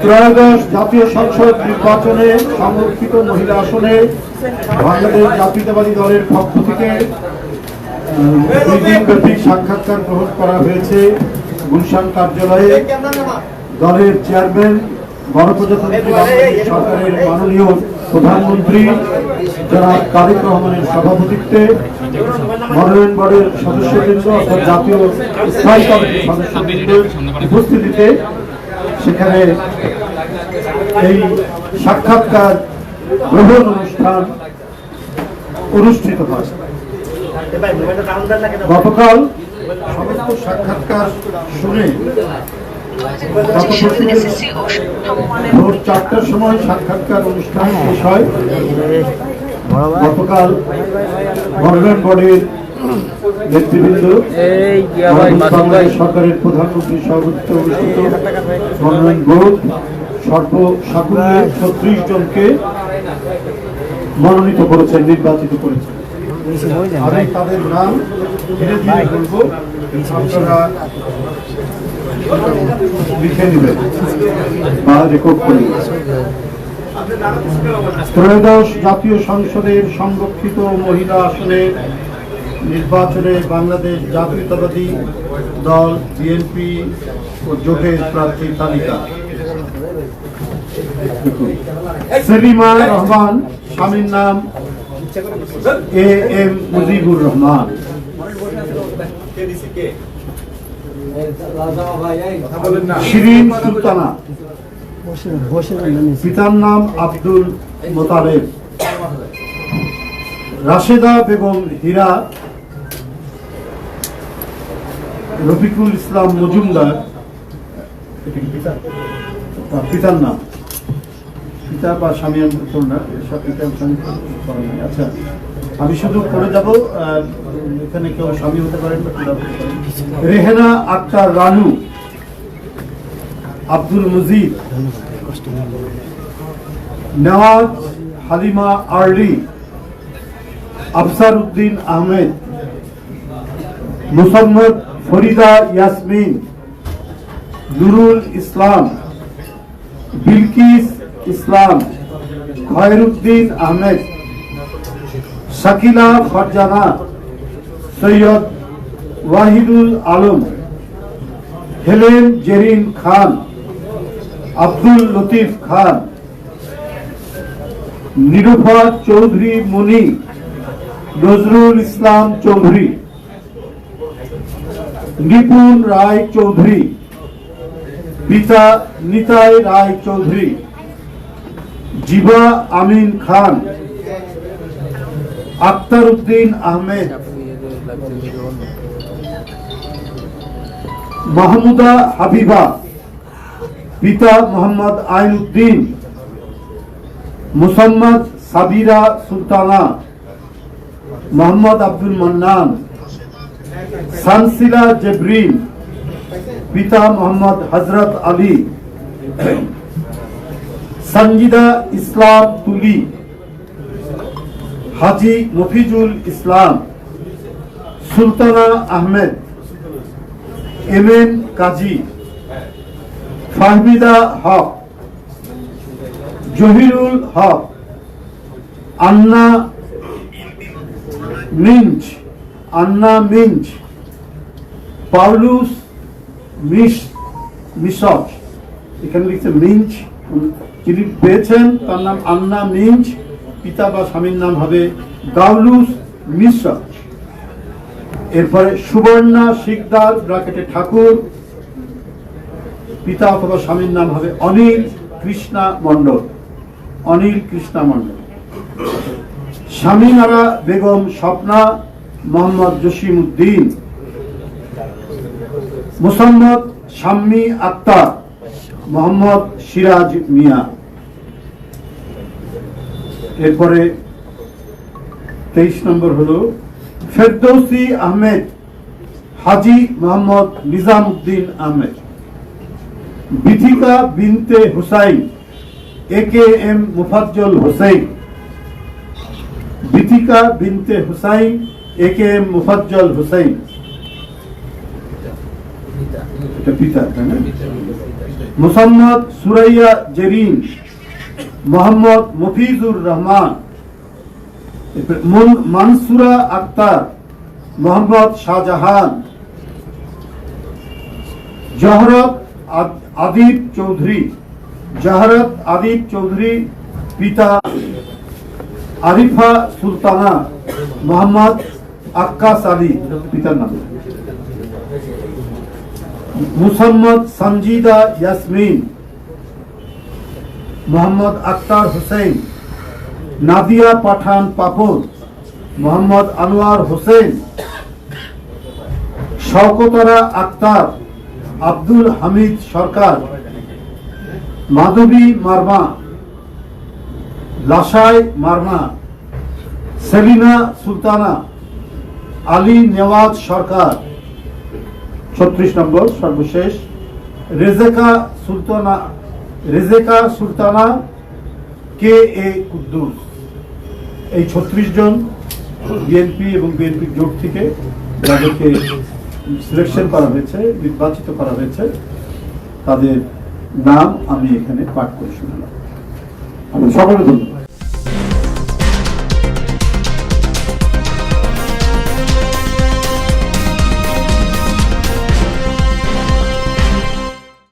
ত্রয়োদশ জাতীয় সংসদ নির্বাচনে সংরক্ষিত মহিলা আসনে বাংলাদেশ জাতীয়তাবাদী দলের পক্ষ থেকে দুই দিনব্যাপী সাক্ষাৎকার গ্রহণ করা হয়েছে গুলশান কার্যালয়ে। দলের চেয়ারম্যান, গণপ্রজাতন্ত্রী বাংলাদেশ সরকারের মাননীয় প্রধানমন্ত্রী জনাব তারেক রহমানের সভাপতিত্বে মনোনয়ন বোর্ডের সদস্যবৃন্দ অর্থাৎ জাতীয় স্থায়ী কমিটির সদস্যবৃন্দের উপস্থিতিতে সেখানে এই সাক্ষাৎকার গ্রহণ অনুষ্ঠান অনুষ্ঠিত হয়। গতকাল সমস্ত সাক্ষাৎকার শুনে ভোর 4টার সময় সাক্ষাৎকার অনুষ্ঠান শেষ হয়। গতকাল মনোনয়ন বোর্ডের নেতৃবৃন্দ, বাংলাদেশ সরকারের প্রধানমন্ত্রী সভাপতিত্বে অনুষ্ঠিত মনোনয়ন বোর্ড সর্বসাকুল্যে 36 জনকে মনোনীত করেছেন, নির্বাচিত করেছেন। আমি তাদের নাম ধীরে ধীরে বলবো, আপনারা লিখে নেবেন বা রেকর্ড করে নেবেন। ত্রয়োদশ জাতীয় সংসদের সংরক্ষিত মহিলা আসনে নির্বাচনে বাংলাদেশ জাতীয়তাবাদী দল বিএনপি ও জোটের প্রার্থী তালিকা: সেলিমা রহমান, স্বামীর নাম এ এম মুজিবুর রহমান। শিরিন সুলতানা, পিতার নাম আব্দুল মোতালেব। রাশেদা বেগম হীরা, রফিকুল ইসলাম মজুমদার, পিতার নাম, পিতা বা স্বামী না, আচ্ছা আমি শুধু করে যাব, এখানে কেউ স্বামী হতে পারেন না। রেহেনা আক্তার রানু, আব্দুল মজিদ, নেওয়াজ হালিমা আরলি, আফসার উদ্দিন আহমেদ, মুসাম্মদ ফরিদা ইয়াসমিন, নুরুল ইসলাম, বিলকিস ইসলাম, খয়রুদ্দিন আহমেদ, শাকিলা ফারজানা, সৈয়দ ওয়াহিদুল আলম, হেলেন জেরিন খান, আব্দুল লতিফ খান, নিরুফা চৌধুরী মনি, নজরুল ইসলাম চৌধুরী, নিপুণ রায় চৌধুরী, পিতা নিতাই রায় চৌধুরী, জিবা আমিন খান, আক্তার উদ্দিন আহমেদ, মাহমুদা হাবিবা, পিতা মোহাম্মদ আইন উদ্দিন, মুসাম্মদ সাবিরা সুলতানা, মোহাম্মদ আব্দুল মান্নান, সানসিলা জেবরিন, পিতা মোহাম্মদ হজরত আলী, সঞ্জিদা ইসলাম তুলি, হাজি মফিজুল ইসলাম, সুলতানা আহমেদ, এম এন কাজী, ফাহমিদা হক, জহিরুল হক, আন্না মিঞ্জ, পাউলুস মিশক, এখানে লিখছে মিঞ্জ, যিনি পেয়েছেন তার নাম আন্না মিঞ্জ, পিতা বা স্বামীর নাম হবে গাউলুস মিশক। এরপরে সুবর্ণা শিকদার ব্র্যাকেটে ঠাকুর, পিতা অথবা স্বামীর নাম হবে অনিল কৃষ্ণা মণ্ডল, অনিল কৃষ্ণা মণ্ডল। স্বামীনারা বেগম স্বপ্না, মোহাম্মদ জসিম উদ্দিন, মুসাম্মদ শাম্মী আক্তার, মোহাম্মদ সিরাজ মিয়া। এরপরে 23 নম্বর হলো ফেরদৌসি আহমেদ, হাজি মোহাম্মদ নিজাম উদ্দিন আহমেদ, বিথিকা বিনতে হুসাইন, এ কে এম মুফাজ্জল হোসেন, বিথিকা বিনতে হুসাইন, এ কে এম মুফাজ্জল হোসেন, এটা পিতা, তাই না? মুসাম্মদ সুরাইয়া জেরিন, মোহাম্মদ মফিজুর রহমান, মানসুরা আক্তার, মোহাম্মদ শাহজাহান, জহরত আদিব চৌধুরী, জহরত আদিব চৌধুরী, পিতা আরিফা সুলতানা, মোহাম্মদ আক্কাস আলী, পিতার নাম, মুসাম্মদ সঞ্জিদা ইয়াসমিন, মোহাম্মদ আক্তার হোসেন, নাদিয়া পাঠান পাপন, মোহাম্মদ আনোয়ার হোসেন, শওকতরা আক্তার, আব্দুল হামিদ সরকার, মাধবী মারমা, লাসাই মারমা, সেলিনা সুলতানা, আলী নেওয়াজ সরকার। 36 নম্বর সর্বশেষ রেজেকা সুলতানা কে এ কুদ্দুস। এই 36 জন বিএনপি এবং বিএনপি জোট থেকে যাদেরকে সিলেকশন করা হয়েছে, নির্বাচিত করা হয়েছে, তাদের নাম আমি এখানে পাঠ করে শোনালাম। সকলে ধন্যবাদ।